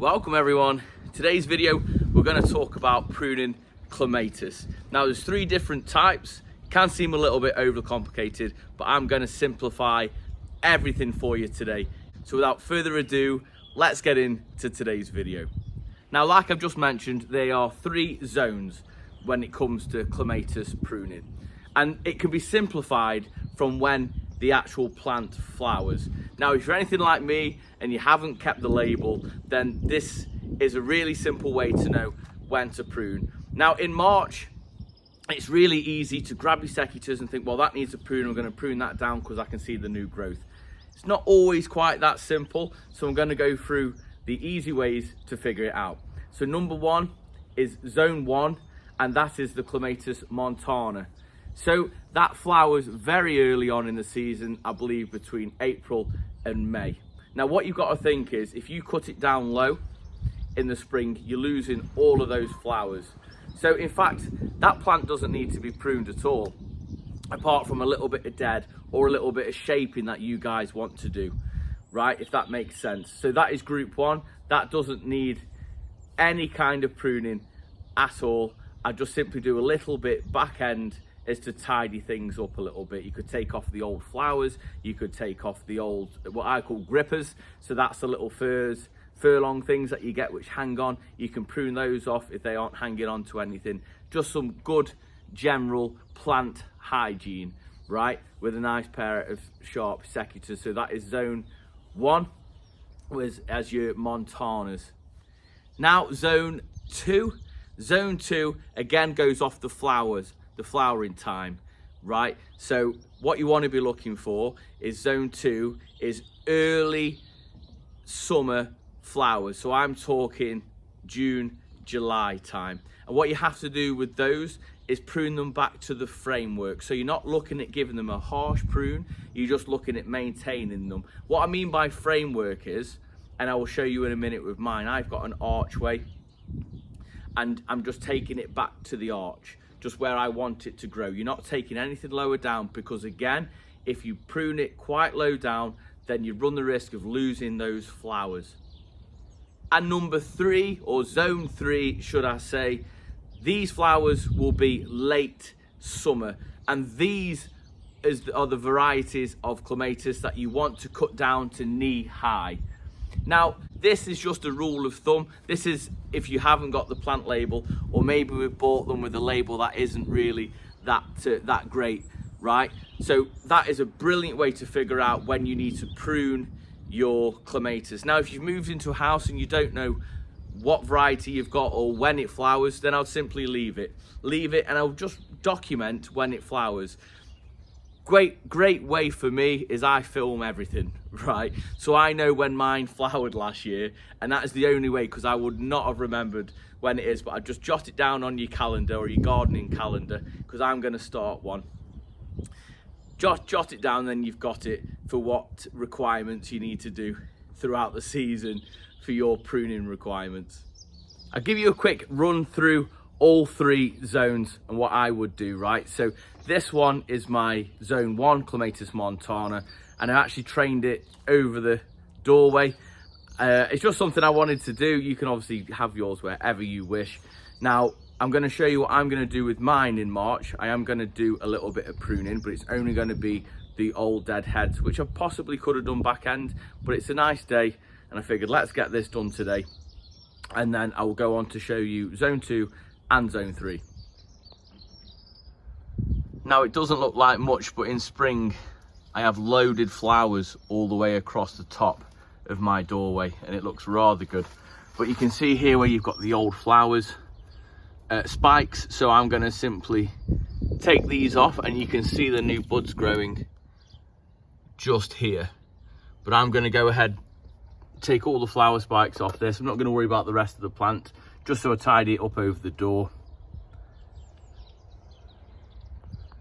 Welcome everyone. Today's video we're going to talk about pruning clematis. Now there's three different types. It can seem a little bit overcomplicated, but I'm going to simplify everything for you today. So without further ado, let's get into today's video. Now like I've just mentioned, there are three zones when it comes to clematis pruning, and it can be simplified from when the actual plant flowers. Now if you're anything like me and you haven't kept the label, then this is a really simple way to know when to prune. Now in March, it's really easy to grab your secateurs and think, well, that needs a prune, I'm going to prune that down because I can see the new growth. It's not always quite that simple, so I'm going to go through the easy ways to figure it out. So number one is zone 1, and that is the Clematis montana. So that flowers very early on in the season, I believe between April and May. Now what you've got to think is, if you cut it down low in the spring, you're losing all of those flowers. So in fact, that plant doesn't need to be pruned at all, apart from a little bit of dead or a little bit of shaping that you guys want to do, right? If that makes sense. So that is group 1. That doesn't need any kind of pruning at all. I just simply do a little bit back end is to tidy things up a little bit. You could take off the old flowers, you could take off the old, what I call grippers. So that's the little furlong things that you get which hang on. You can prune those off if they aren't hanging on to anything. Just some good general plant hygiene, right? With a nice pair of sharp secateurs. So that is zone 1, as your montanas. Now zone 2. Zone 2 again goes off the flowers, the flowering time, right? So what you want to be looking for is zone 2 is early summer flowers. So I'm talking June, July time. And what you have to do with those is prune them back to the framework. So you're not looking at giving them a harsh prune, you're just looking at maintaining them. What I mean by framework is, and I will show you in a minute with mine, I've got an archway and I'm just taking it back to the arch, just where I want it to grow. You're not taking anything lower down, because again, if you prune it quite low down, then you run the risk of losing those flowers. And number 3, or zone 3 should I say, these flowers will be late summer, and these are the varieties of clematis that you want to cut down to knee high. Now this is just a rule of thumb. This is if you haven't got the plant label, or maybe we've bought them with a label that isn't really that great, right? So that is a brilliant way to figure out when you need to prune your clematis. Now if you've moved into a house and you don't know what variety you've got or when it flowers, then I'll simply leave it and I'll just document when it flowers. Great way for me is I film everything, right? So I know when mine flowered last year, and that is the only way, because I would not have remembered when it is, but I just jot it down on your calendar or your gardening calendar, because I'm going to start one. Jot it down, then you've got it for what requirements you need to do throughout the season for your pruning requirements. I'll give you a quick run through all 3 zones and what I would do, right? So this one is my zone 1 Clematis montana, and I actually trained it over the doorway. It's just something I wanted to do. You can obviously have yours wherever you wish. Now I'm going to show you what I'm going to do with mine in March. I am going to do a little bit of pruning, but it's only going to be the old dead heads, which I possibly could have done back end, but it's a nice day and I figured let's get this done today, and then I will go on to show you zone 2 and zone 3. Now it doesn't look like much, but in spring I have loaded flowers all the way across the top of my doorway, and it looks rather good. But you can see here where you've got the old flowers, spikes, so I'm going to simply take these off, and you can see the new buds growing just here. But I'm going to go ahead, take all the flower spikes off this. I'm not going to worry about the rest of the plant, just so I tidy it up over the door.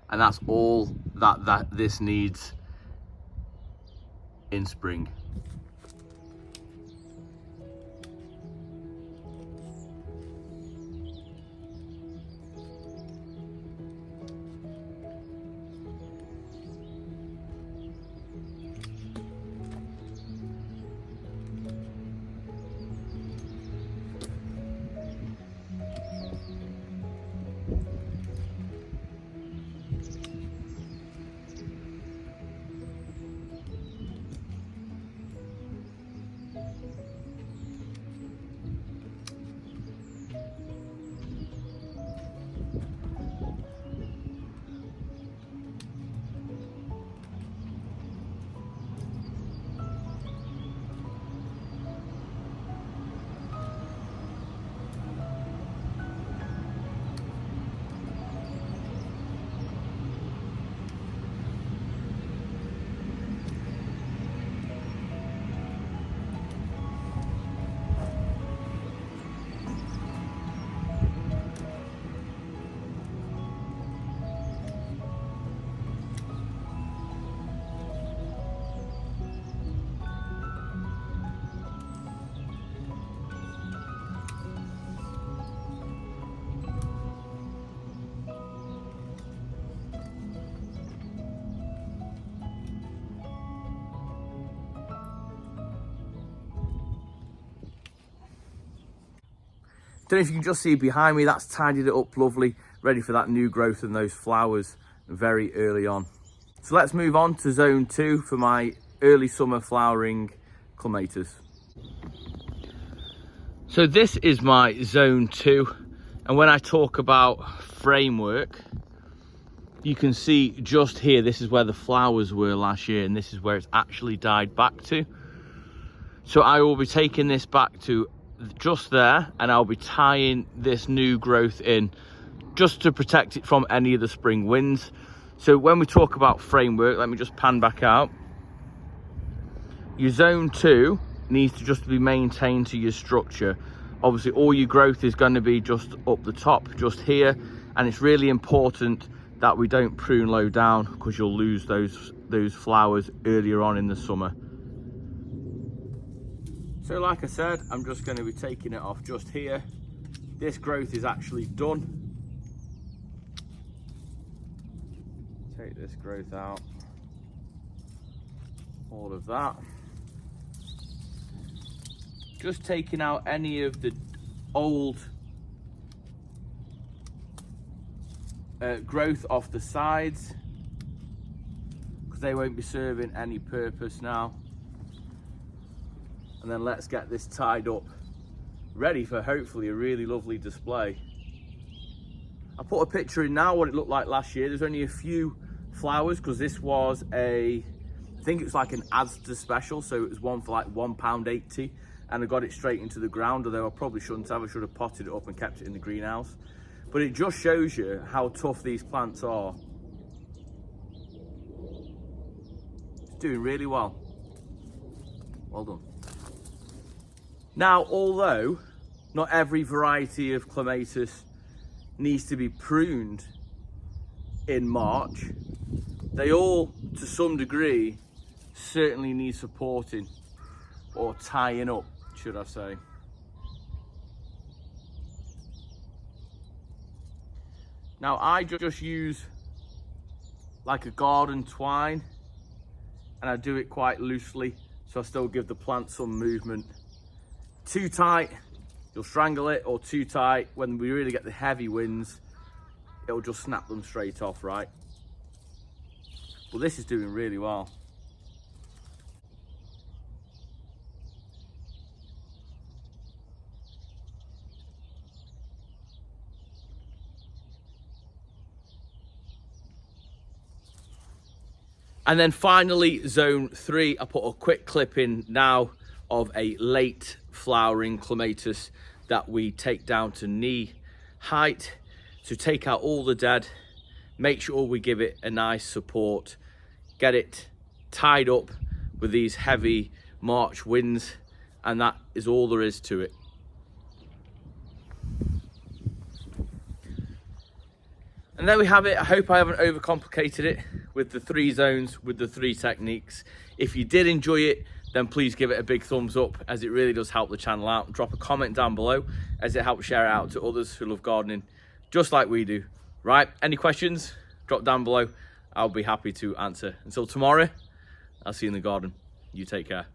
And that's all that this needs in spring. Don't know if you can just see behind me, that's tidied it up lovely, ready for that new growth and those flowers very early on. So let's move on to zone 2 for my early summer flowering clematis. So this is my zone 2, and when I talk about framework, you can see just here, this is where the flowers were last year, and this is where it's actually died back to. So I will be taking this back to just there, and I'll be tying this new growth in just to protect it from any of the spring winds. So when we talk about framework, let me just pan back out. Your zone 2 needs to just be maintained to your structure. Obviously all your growth is going to be just up the top, just here, and it's really important that we don't prune low down, because you'll lose those flowers earlier on in the summer. So like I said, I'm just going to be taking it off just here. This growth is actually done. Take this growth out, all of that. Just taking out any of the old growth off the sides, because they won't be serving any purpose now. And then let's get this tied up, ready for hopefully a really lovely display. I put a picture in now what it looked like last year. There's only a few flowers, because this was I think it was like an Asda special, so it was one for like £1.80, and I got it straight into the ground, although I probably shouldn't have. I should have potted it up and kept it in the greenhouse. But it just shows you how tough these plants are. It's doing really well. Well done. Now, although not every variety of clematis needs to be pruned in March, they all, to some degree, certainly need supporting, or tying up, should I say. Now, I just use like a garden twine, and I do it quite loosely, so I still give the plant some movement. Too tight, you'll strangle it, or too tight, when we really get the heavy winds, it'll just snap them straight off, right? Well, this is doing really well. And then finally, zone 3, I put a quick clip in now of a late flowering clematis that we take down to knee height to take out all the dead, make sure we give it a nice support, get it tied up with these heavy March winds, and that is all there is to it. And there we have it. I hope I haven't overcomplicated it with the 3 zones, with the 3 techniques. If you did enjoy it, then please give it a big thumbs up, as it really does help the channel out. Drop a comment down below, as it helps share it out to others who love gardening just like we do. Right, any questions, drop down below. I'll be happy to answer. Until tomorrow, I'll see you in the garden. You take care.